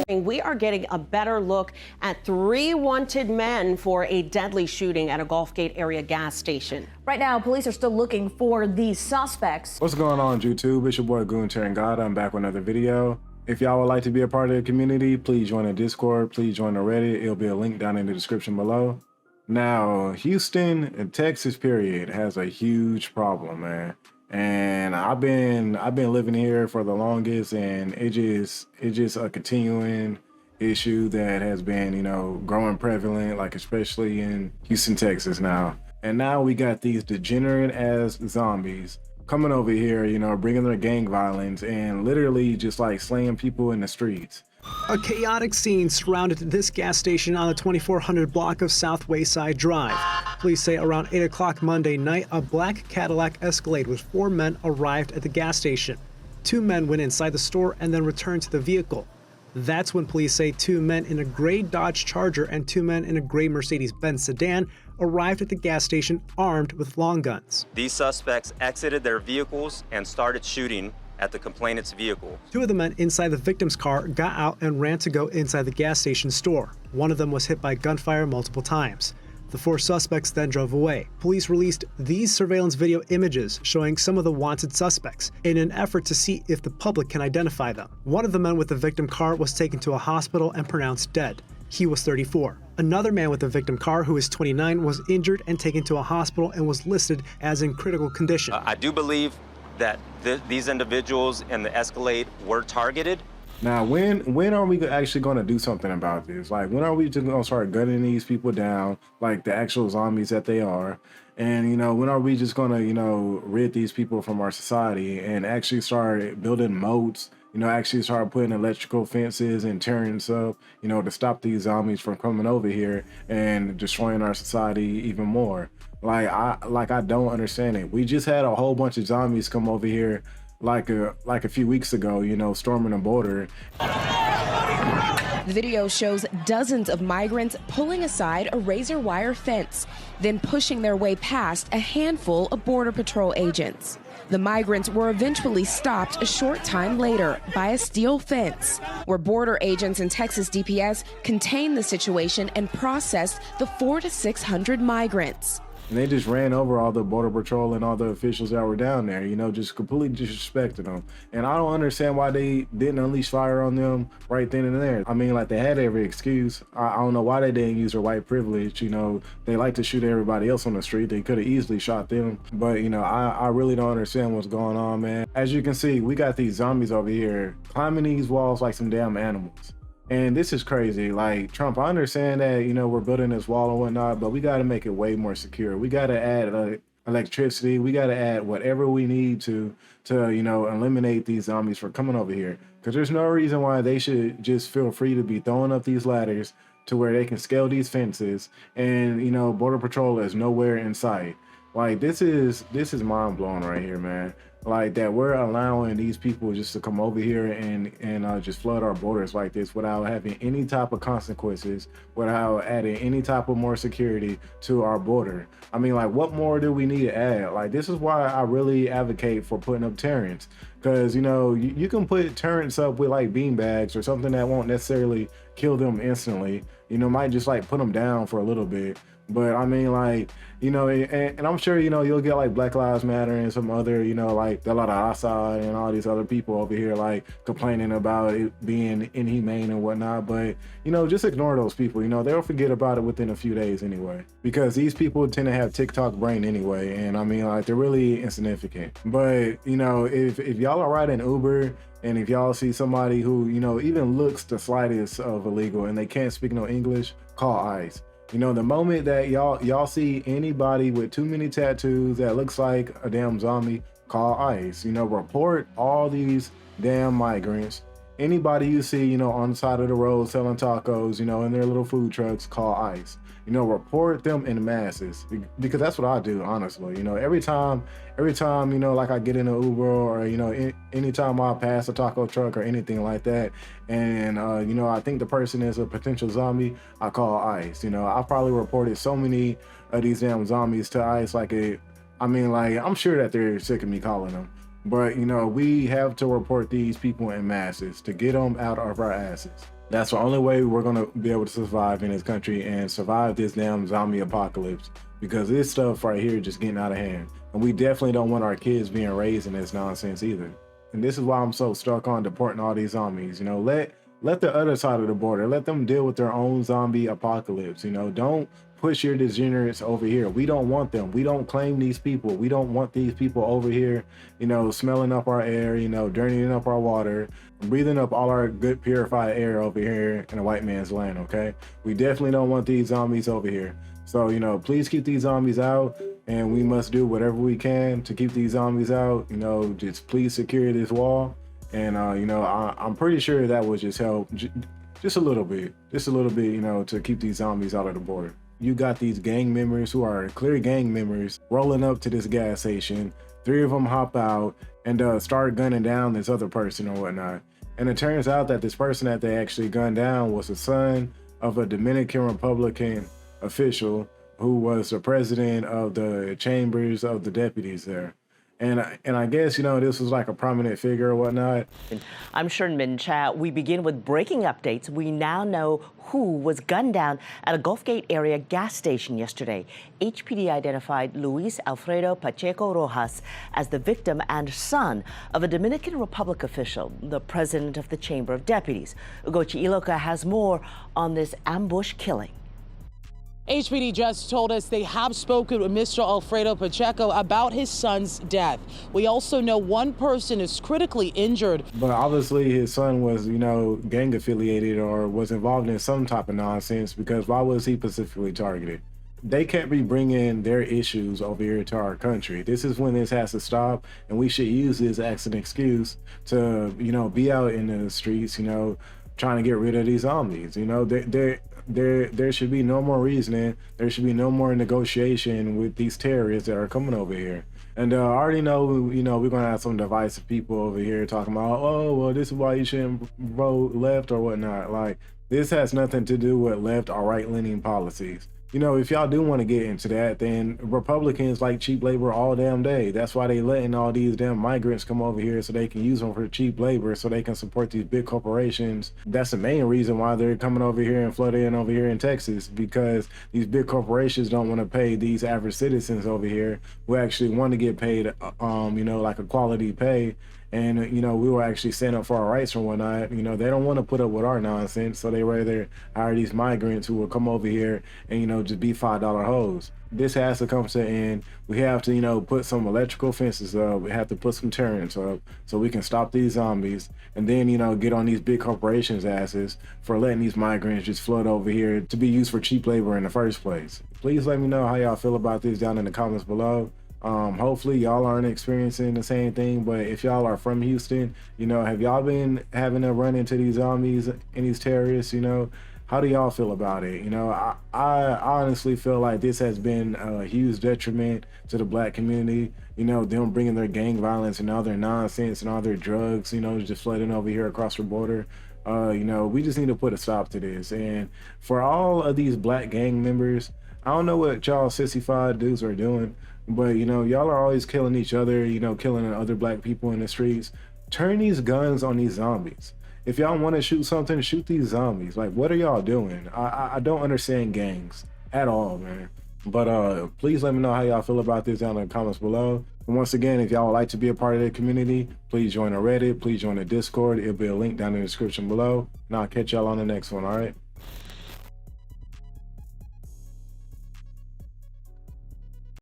We are getting a better look at 3 wanted men for a deadly shooting at a Gulfgate area gas station. Right now, police are still looking for these suspects. What's going on, YouTube? It's your boy Gunter and God. I'm back with another video. If y'all would like to be a part of the community, please join the Discord. Please join the Reddit. It'll be a link down in the description below. Now, Houston and Texas, period, has a huge problem, man. And I've been living here for the longest, and it's just a continuing issue that has been, you know, growing prevalent, like especially in Houston, Texas now. And now we got these degenerate ass zombies coming over here, you know, bringing their gang violence and literally just like slaying people in the streets. A chaotic scene surrounded this gas station on the 2400 block of South Wayside Drive. Police say around 8 o'clock Monday night, a black Cadillac Escalade with 4 men arrived at the gas station. 2 men went inside the store and then returned to the vehicle. That's when police say 2 men in a gray Dodge Charger and 2 men in a gray Mercedes-Benz sedan arrived at the gas station armed with long guns. These suspects exited their vehicles and started shooting at the complainant's vehicle. 2 of the men inside the victim's car got out and ran to go inside the gas station store. One of them was hit by gunfire multiple times. The 4 suspects then drove away. Police released these surveillance video images showing some of the wanted suspects in an effort to see if the public can identify them. One of the men with the victim car was taken to a hospital and pronounced dead. He was 34. Another man with the victim car, who is 29, was injured and taken to a hospital and was listed as in critical condition. I do believe that these individuals in the Escalade were targeted. Now, when are we actually going to do something about this? Like, when are we just going to start gunning these people down, like the actual zombies that they are? And, you know, when are we just going to, you know, rid these people from our society and actually start building moats, you know, actually start putting electrical fences and turrets up, you know, to stop these zombies from coming over here and destroying our society even more? I don't understand it. We just had a whole bunch of zombies come over here like a few weeks ago, you know, storming the border. The video shows dozens of migrants pulling aside a razor wire fence, then pushing their way past a handful of Border Patrol agents. The migrants were eventually stopped a short time later by a steel fence, where border agents and Texas DPS contained the situation and processed the 400 to 600 migrants. And they just ran over all the Border Patrol and all the officials that were down there, you know, just completely disrespected them. And I don't understand why they didn't unleash fire on them right then and there. I mean, like, they had every excuse. I don't know why they didn't use their white privilege. You know, they like to shoot everybody else on the street. They could have easily shot them. But, you know, I really don't understand what's going on, man. As you can see, we got these zombies over here climbing these walls like some damn animals. And this is crazy. Like, Trump, I understand that, you know, we're building this wall and whatnot, but we got to make it way more secure. We got to add electricity. We got to add whatever we need to, you know, eliminate these zombies from coming over here. Because there's no reason why they should just feel free to be throwing up these ladders to where they can scale these fences and, you know, Border Patrol is nowhere in sight. Like, this is mind blowing right here, man. Like, that we're allowing these people just to come over here and just flood our borders like this without having any type of consequences, without adding any type of more security to our border. I mean, like, what more do we need to add? Like, this is why I really advocate for putting up turrets, because, you know, you can put turrets up with like bean bags or something that won't necessarily kill them instantly. You know, might just like put them down for a little bit. But I mean, like, you know, and I'm sure, you know, you'll get like Black Lives Matter and some other, you know, like De La Raza and all these other people over here like complaining about it being inhumane and whatnot. But, you know, just ignore those people. You know, they'll forget about it within a few days anyway, because these people tend to have TikTok brain anyway. And I mean, like, they're really insignificant. But, you know, if y'all are riding Uber and if y'all see somebody who, you know, even looks the slightest of illegal and they can't speak no English, call ICE. You know, the moment that y'all see anybody with too many tattoos that looks like a damn zombie, call ICE. You know, report all these damn migrants. Anybody you see, you know, on the side of the road selling tacos, you know, in their little food trucks, call ICE. You know, report them in masses, because that's what I do, honestly. You know, every time, you know, like I get in an Uber or, you know, anytime I pass a taco truck or anything like that, and, you know, I think the person is a potential zombie, I call ICE. You know, I probably reported so many of these damn zombies to ICE, like, I mean, like, I'm sure that they're sick of me calling them. But, you know, we have to report these people in masses to get them out of our asses. That's the only way we're going to be able to survive in this country and survive this damn zombie apocalypse, because this stuff right here is just getting out of hand. And we definitely don't want our kids being raised in this nonsense either. And this is why I'm so stuck on deporting all these zombies. You know, let the other side of the border, let them deal with their own zombie apocalypse. You know, don't push your degenerates over here. We don't want them. We don't claim these people. We don't want these people over here, you know, smelling up our air, you know, dirtying up our water, breathing up all our good purified air over here in a white man's land, okay? We definitely don't want these zombies over here. So, you know, please keep these zombies out, and we must do whatever we can to keep these zombies out. You know, just please secure this wall. And, you know, I'm pretty sure that would just help just a little bit, you know, to keep these zombies out of the border. You got these gang members who are clear gang members rolling up to this gas station. 3 of them hop out and start gunning down this other person or whatnot. And it turns out that this person that they actually gunned down was the son of a Dominican Republican official who was the president of the chambers of the deputies there. And I guess, you know, this was like a prominent figure or whatnot. I'm Sharon Mincha. We begin with breaking updates. We now know who was gunned down at a Gulfgate area gas station yesterday. HPD identified Luis Alfredo Pacheco Rojas as the victim and son of a Dominican Republic official, the president of the Chamber of Deputies. Ugochi Iloka has more on this ambush killing. HPD just told us they have spoken with Mr. Alfredo Pacheco about his son's death. We also know one person is critically injured. But obviously his son was, you know, gang affiliated or was involved in some type of nonsense, because why was he specifically targeted? They can't be bringing their issues over here to our country. This is when this has to stop, and we should use this as an excuse to, you know, be out in the streets, you know, trying to get rid of these zombies. You know, there should be no more reasoning. There should be no more negotiation with these terrorists that are coming over here. And I already know, you know, we're going to have some divisive people over here talking about, oh, well, this is why you shouldn't vote left or whatnot. Like, this has nothing to do with left or right-leaning policies. You know, if y'all do want to get into that, then Republicans like cheap labor all damn day. That's why they letting all these damn migrants come over here so they can use them for cheap labor, so they can support these big corporations. That's the main reason why they're coming over here and flooding in over here in Texas, because these big corporations don't want to pay these average citizens over here who actually want to get paid, you know, like a quality pay. And, you know, we were actually standing up for our rights and whatnot. You know, they don't want to put up with our nonsense, so they rather hire these migrants who will come over here and, you know, just be $5 hoes. This has to come to an end. We have to, you know, put some electrical fences up. We have to put some turrets up so we can stop these zombies, and then, you know, get on these big corporations' asses for letting these migrants just flood over here to be used for cheap labor in the first place. Please let me know how y'all feel about this down in the comments below. Hopefully y'all aren't experiencing the same thing, but if y'all are from Houston, you know, have y'all been having to run into these zombies and these terrorists? You know, how do y'all feel about it? You know, I honestly feel like this has been a huge detriment to the black community. You know, them bringing their gang violence and all their nonsense and all their drugs, you know, just flooding over here across the border. You know, we just need to put a stop to this. And for all of these black gang members, I don't know what y'all sissified dudes are doing, but, you know, y'all are always killing each other, you know, killing other black people in the streets. Turn these guns on these zombies. If y'all want to shoot something, shoot these zombies. Like, what are y'all doing? I don't understand gangs at all, man. But please let me know how y'all feel about this down in the comments below. And once again, if y'all would like to be a part of the community, please join the Reddit, please join the Discord. It'll be a link down in the description below. And I'll catch y'all on the next one, all right?